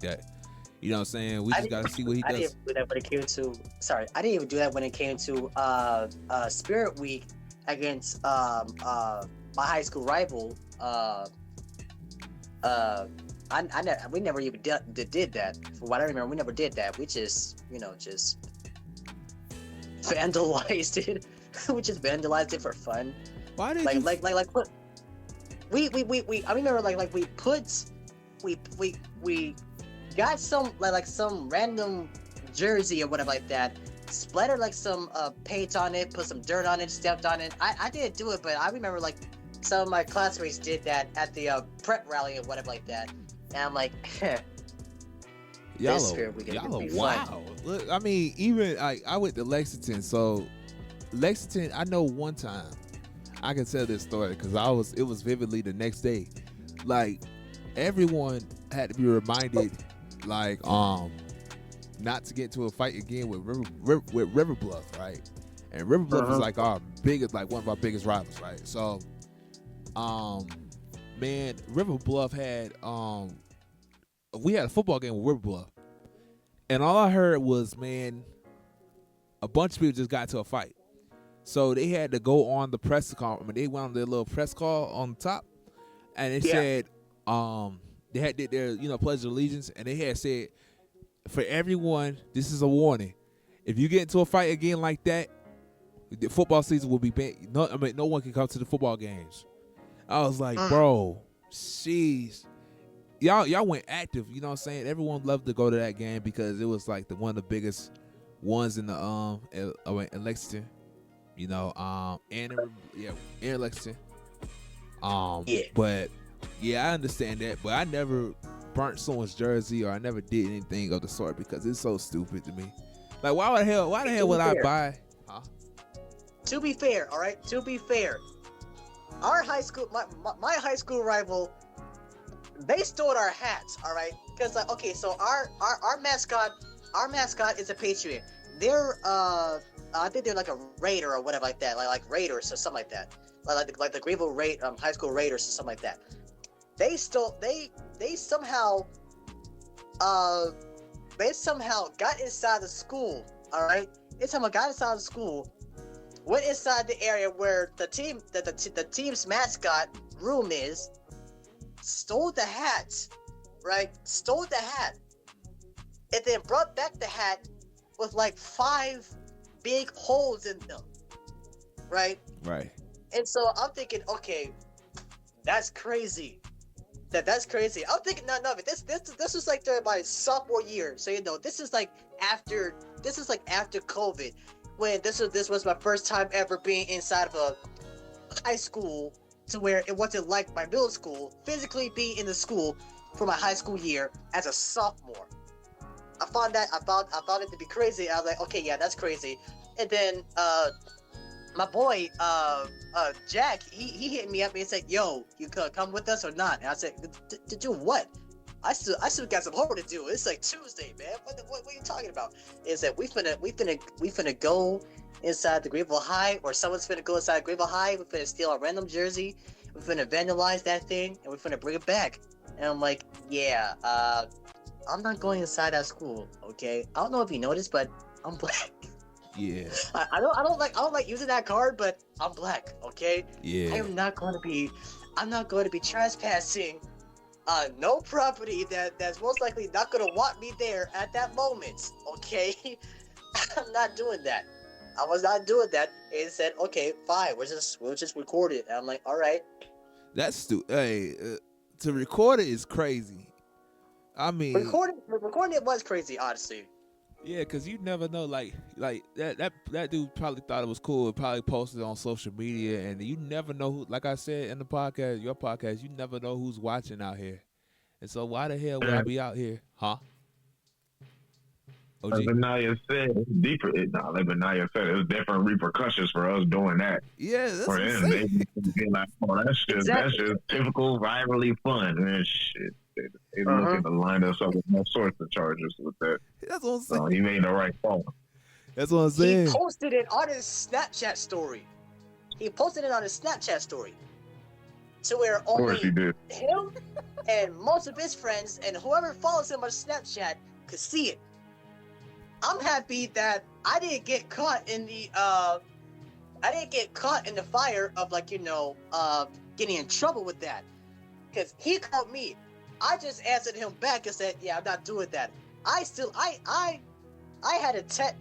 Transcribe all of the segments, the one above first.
that. You know what I'm saying? We just gotta see what he I does. didn't do that when it came to. Sorry, I didn't even do that when it came to Spirit Week against my high school rival. Uh, we never even did that. From what I remember, we never did that. We just just vandalized it. We just vandalized it for fun. Why did you? Put we I remember we put we got some some random jersey or whatever like that, splattered some paint on it, put some dirt on it, stepped on it. I didn't do it, but I remember some of my classmates did that at the prep rally or whatever like that. And I'm like, Y'all are wow. Look, I mean, even I went to Lexington, so Lexington. I know one time I can tell this story because it was vividly the next day. Like everyone had to be reminded, not to get into a fight again with River Bluff, right? And River Bluff is like our biggest, like one of our biggest rivals, right? So, man, River Bluff had we had a football game with River Bluff, and all I heard was, man, a bunch of people just got into a fight. So they had to go on the press call. I mean, they went on their little press call on the top, and they said, they had did their pledge of allegiance, and they had said, for everyone, this is a warning. If you get into a fight again like that, the football season will be banned. No one can come to the football games. I was like, bro, jeez. Y'all went active, you know what I'm saying? Everyone loved to go to that game because it was like one of the biggest ones in the in Lexington. And in Lexington. But yeah, I understand that, but I never burnt someone's jersey or I never did anything of the sort because it's so stupid to me. Like, why the hell would I buy? Huh? To be fair, all right. To be fair, our high school, my high school rival, they stole our hats, all right. Because so our mascot is a Patriot. They're I think they're like a Raider or whatever like that, like Raiders or something like that, like the Greenville high school Raiders or something like that. They somehow got inside the school, all right? They somehow got inside the school, went inside the area where the team's mascot room is, stole the hat, right? Stole the hat, and then brought back the hat with 5 big holes in them, right? Right. And so I'm thinking, okay, that's crazy. That's crazy. I'm thinking none of it. This was my sophomore year, so this is after COVID, when this was my first time ever being inside of a high school, to where it wasn't like my middle school, physically being in the school for my high school year as a sophomore. I found it to be crazy. I was like, okay, yeah, that's crazy. And then my boy Jack, he hit me up and he said, yo, you could come with us or not? And I said, to do what? I still got some homework to do. It's Tuesday, man. What are you talking about? Is that we finna go inside the Greenville High, or someone's finna go inside Greenville High. We finna steal a random jersey. We finna vandalize that thing, and we finna bring it back. And I'm like, yeah, I'm not going inside that school. Okay, I don't know if you noticed, but I'm black. Yeah. I don't like using that card, but I'm black. Okay. Yeah. I'm not going to be trespassing no property that's most likely not going to want me there at that moment. Okay. I'm not doing that. I was not doing that. And said, okay, fine. We'll just record it. And I'm like, all right. That's stupid. Hey, to record it is crazy. I mean, recording it was crazy, honestly. Yeah, cause you never know. Like that dude probably thought it was cool. And probably posted it on social media, and you never know who. Like I said in the podcast, your podcast, you never know who's watching out here. And so why the hell would I be out here, huh? OG? Like Benaya said, it's deeper. Like Benaya said, it was different repercussions for us doing that. Yeah, that's for them. They be like, oh, that's just typical rivalry fun and shit. They looking to line us up with all sorts of charges with that. That's what I'm saying. So he made the right call. That's what I'm saying. He posted it on his Snapchat story. to where Of course he only did. him and most of his friends and whoever follows him on Snapchat could see it. I'm happy that I didn't get caught in the fire of getting in trouble with that. Because he called me. I just answered him back and said, yeah, I'm not doing that. I had a test.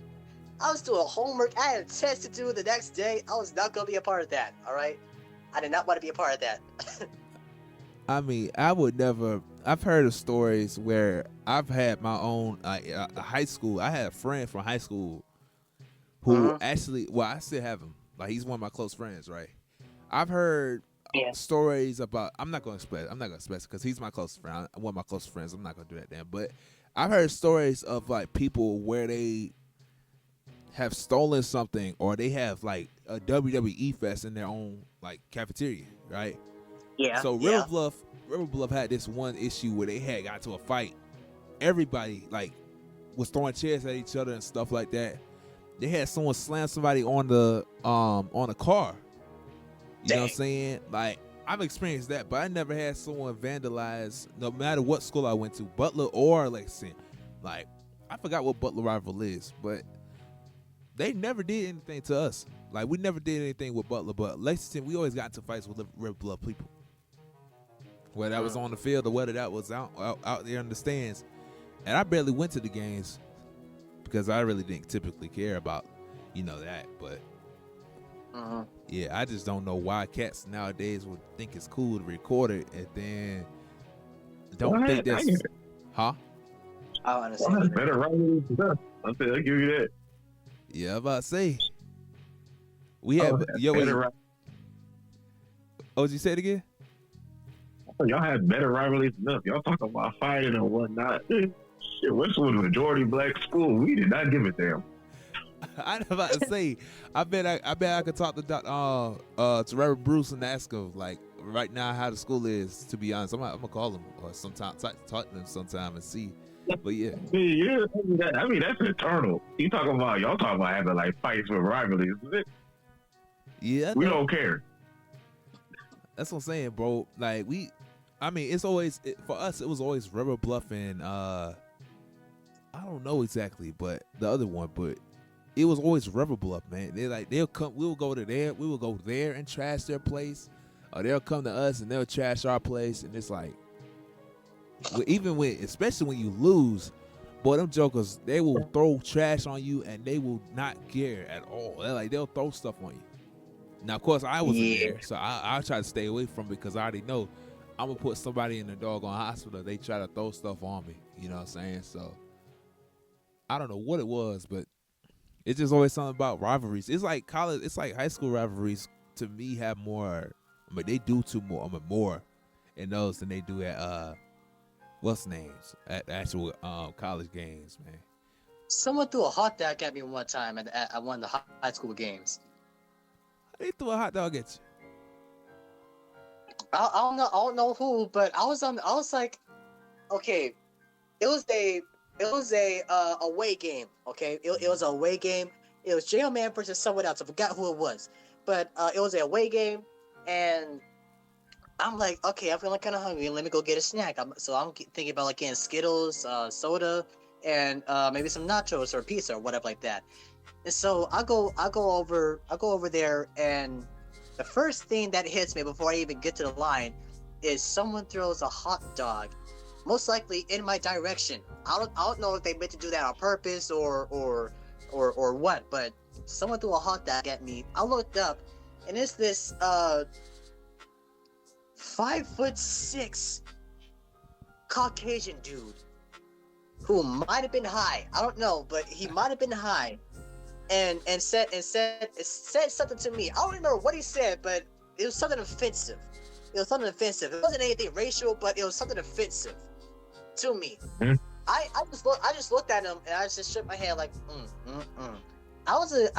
I was doing homework. I had a test to do the next day. I was not going to be a part of that. All right. I did not want to be a part of that. I mean, I would never. I've heard of stories where I've had my own high school. I had a friend from high school who actually, well, I still have him. Like, he's one of my close friends, right? I've heard stories about. I'm not going to express because he's my close friend. One of my close friends. I'm not going to do that then. But I've heard stories of like people where they have stolen something or they have like a WWE fest in their own like cafeteria, right? Yeah. So River Bluff had this one issue where they had got to a fight. Everybody like was throwing chairs at each other and stuff like that. They had someone slam somebody on the car. You know what I'm saying? Like, I've experienced that, but I never had someone vandalize, no matter what school I went to, Butler or Lexington. Like, I forgot what Butler rival is, but they never did anything to us. Like, we never did anything with Butler, but Lexington, we always got into fights with River Bluff people. Whether that was on the field or whether that was out there in the stands. And I barely went to the games because I really didn't typically care about, that. But, yeah, I just don't know why cats nowadays would think it's cool to record it and then don't think that's... Huh? I don't understand. Well, better rivalries than us. I'll give you that. Yeah, I'm about to say. We have... Oh, did you say it again? Y'all had better rivalries than us. Y'all talking about fighting and whatnot. Shit, Westwood was a majority black school. We did not give a damn. I was about to say, I bet I could talk to Reverend Bruce and ask him like right now how the school is. To be honest, I'm gonna call him or sometime talk to them sometime and see. But yeah, I mean that's eternal. Y'all talking about having like fights with rivalries. Yeah, we don't care. That's what I'm saying, bro. Like it's always for us. It was always River Bluff and I don't know exactly, but the other one, but. It was always River Bluff, man. They'll come. We'll go to there. We will go there and trash their place, or they'll come to us and they'll trash our place. And it's like, especially when you lose, boy, them jokers, they will throw trash on you and they will not care at all. They'll throw stuff on you. Now, of course, I wasn't there, so I'll try to stay away from it because I already know I'm gonna put somebody in the doggone hospital. They try to throw stuff on me. You know what I'm saying? So I don't know what it was, but. It's just always something about rivalries. It's like college. It's like high school rivalries. To me, have more. I mean, they do more in those than they do at what's names at actual college games, man. Someone threw a hot dog at me one time at one of the high school games. They threw a hot dog at you. I don't know who, but I was like, okay, it was a away game, okay? It was an away game. It was J.O. Man versus someone else. I forgot who it was. But it was an away game, and I'm like, okay, I'm feeling kind of hungry. Let me go get a snack. So I'm thinking about like getting Skittles, soda, and maybe some nachos or pizza or whatever like that. And so I go over there, and the first thing that hits me before I even get to the line is someone throws a hot dog, most likely in my direction. I don't know if they meant to do that on purpose or what, but someone threw a hot dog at me. I looked up, and it's this 5'6" Caucasian dude who might have been high. I don't know, but he might have been high, and said something to me. I don't remember what he said, but it was something offensive. It wasn't anything racial, but it was something offensive to me. Mm-hmm. I just looked at him and I just shook my head like, I was a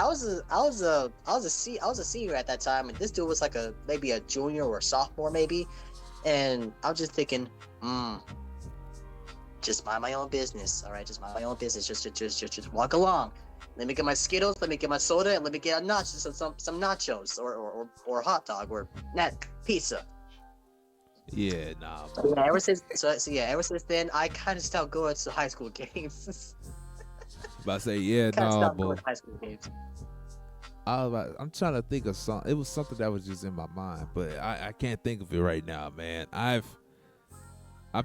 senior at that time, and this dude was like maybe a junior or a sophomore maybe, and I was just thinking, just mind my own business, all right, just mind my own business, just walk along. Let me get my Skittles, let me get my soda, and let me get some nachos or hot dog or pizza. Yeah, nah. So yeah, ever since then, I kind of stopped going to high school games. About to say, yeah, Kind of nah, stopped boy. going to high school games. I'm trying to think of something. It was something that was just in my mind, but I can't think of it right now, man. I've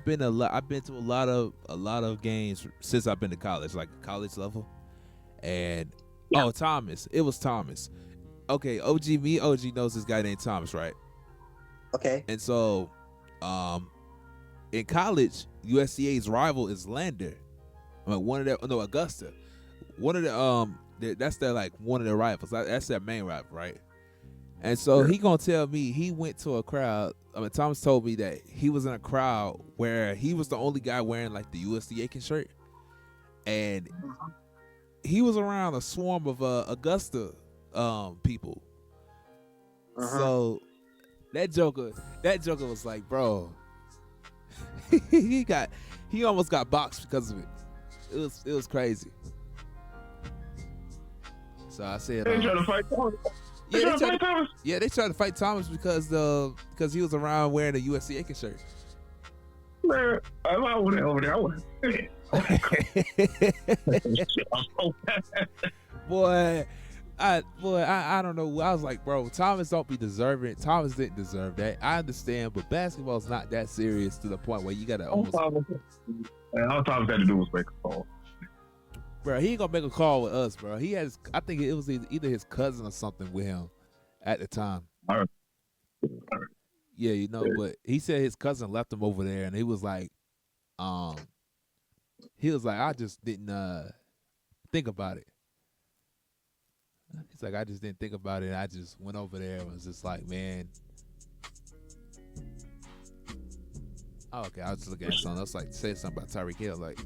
been I've been to a lot of games since I've been to college, like college level. And Yeah. oh, Thomas, it was Thomas. Okay, OG knows this guy named Thomas, right? Okay. And so, in college, USCA's rival is Lander. One of their no Augusta. One of that's their like one of their rivals. That's their main rival, right? And so he gonna tell me he went to a crowd. Thomas told me that he was in a crowd where he was the only guy wearing like the USC Aiken shirt, and he was around a swarm of Augusta people. So that Joker was like, bro, he almost got boxed because of it. It was crazy. So I said, They trying to fight Thomas. Yeah, they tried to fight Thomas because he was around wearing a USC Aiken shirt. Man, I'm over there. I was Boy, I don't know. I was like, bro, Thomas don't be deserving. Thomas didn't deserve that. I understand, but basketball's not that serious to the point where you gotta almost. All Thomas had to do was make a call. Bro, he ain't gonna make a call with us, bro. He has, I think it was either his cousin or something with him at the time. All right. Yeah, you know, but he said his cousin left him over there, and he was like, I just didn't think about it. He's like, I just didn't think about it. I just went over there and was just like, man. Oh, okay, I was just looking at something else, like say something about Tyreek Hill, like,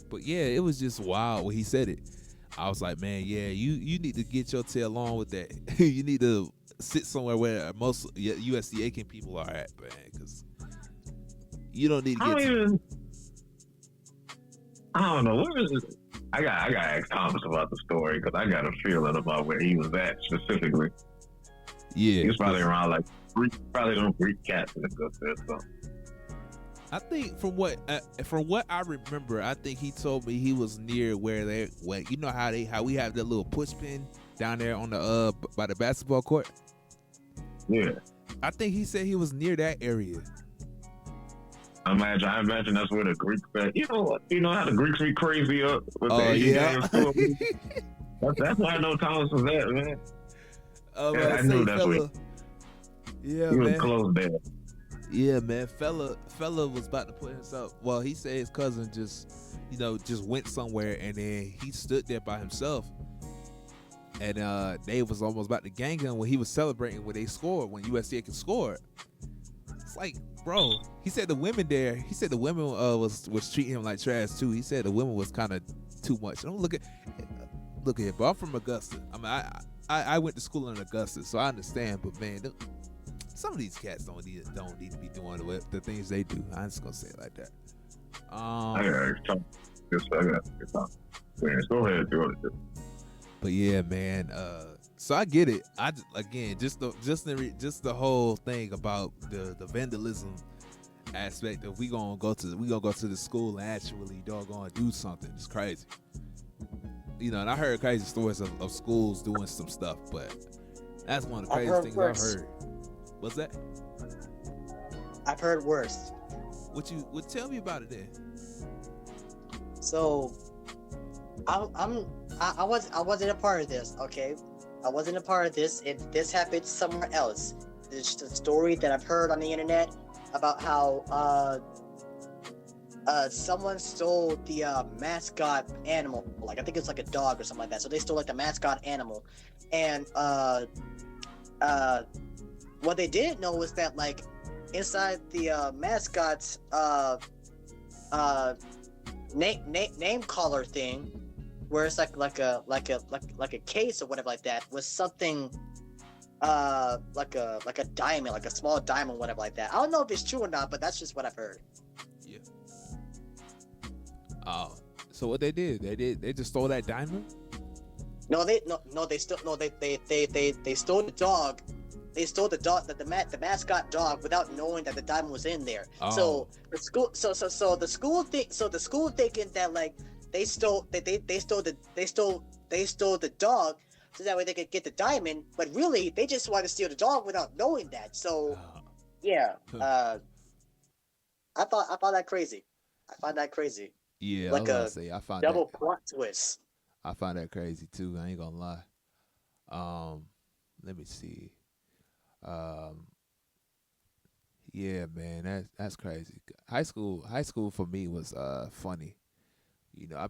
but yeah, it was just wild when he said it. I was like, man, yeah, you need to get your tail on with that. You need to sit somewhere where most USC Aiken people are at, man, because you don't need to get. I don't know. What is it? I got to ask Thomas about the story because I got a feeling about where he was at specifically. Yeah, he was probably around like probably some Greek cats in the good there. So. I think from what I remember, I think he told me he was near where you know how we have that little push pin down there on the by the basketball court. Yeah, I think he said he was near that area. I imagine that's where the Greeks at. You know how the Greeks be crazy up with the yeah. games. That's why I know Thomas was at, man. I knew that's where. Yeah, he man. was close there. Yeah, man. Fella was about to put himself. Well, he said his cousin just went somewhere, and then he stood there by himself. And they was almost about to gang him when he was celebrating when they scored, when USC Aiken scored. It's like, bro, he said the women there. He said the women was treating him like trash too. He said the women was kind of too much. Don't look at it, bro. I'm from Augusta. I mean, I went to school in Augusta, so I understand. But man, some of these cats don't need to be doing the things they do. I'm just gonna say it like that. I got Go ahead, do it. But yeah, man. So I get it. Just the whole thing about the vandalism aspect of we gonna go to the school and actually doggone do something. It's crazy. And I heard crazy stories of schools doing some stuff, but that's one of the craziest things I've heard. What's that? I've heard worse. Tell me about it then. So, I wasn't a part of this. Okay, I wasn't a part of this. This happened somewhere else. It's just a story that I've heard on the internet about how someone stole the mascot animal. Like I think it's like a dog or something like that. So they stole like the mascot animal, and what they didn't know was that like inside the mascot's name collar thing, where it's like a case or whatever like that, was something like a diamond, like a small diamond, whatever like that. I don't know if it's true or not, but that's just what I've heard. Yeah. So what they did? They just stole that diamond? They stole the dog, they stole the dog, the mascot dog, without knowing that the diamond was in there. Oh. So the school, so the school thinking that like they stole the dog so that way they could get the diamond, but really they just wanted to steal the dog without knowing that. So yeah, I found that crazy. I find that crazy. Yeah, I Like was about a to say double plot twist. I find that crazy too. I ain't gonna lie. Um, let me see. Um, yeah, man, that's crazy. High school for me was funny. You know,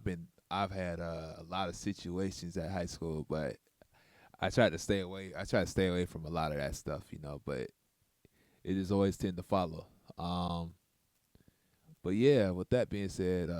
I've had a lot of situations at high school, but I tried to stay away. I try to stay away from a lot of that stuff, you know, but it is always tend to follow. But yeah, with that being said,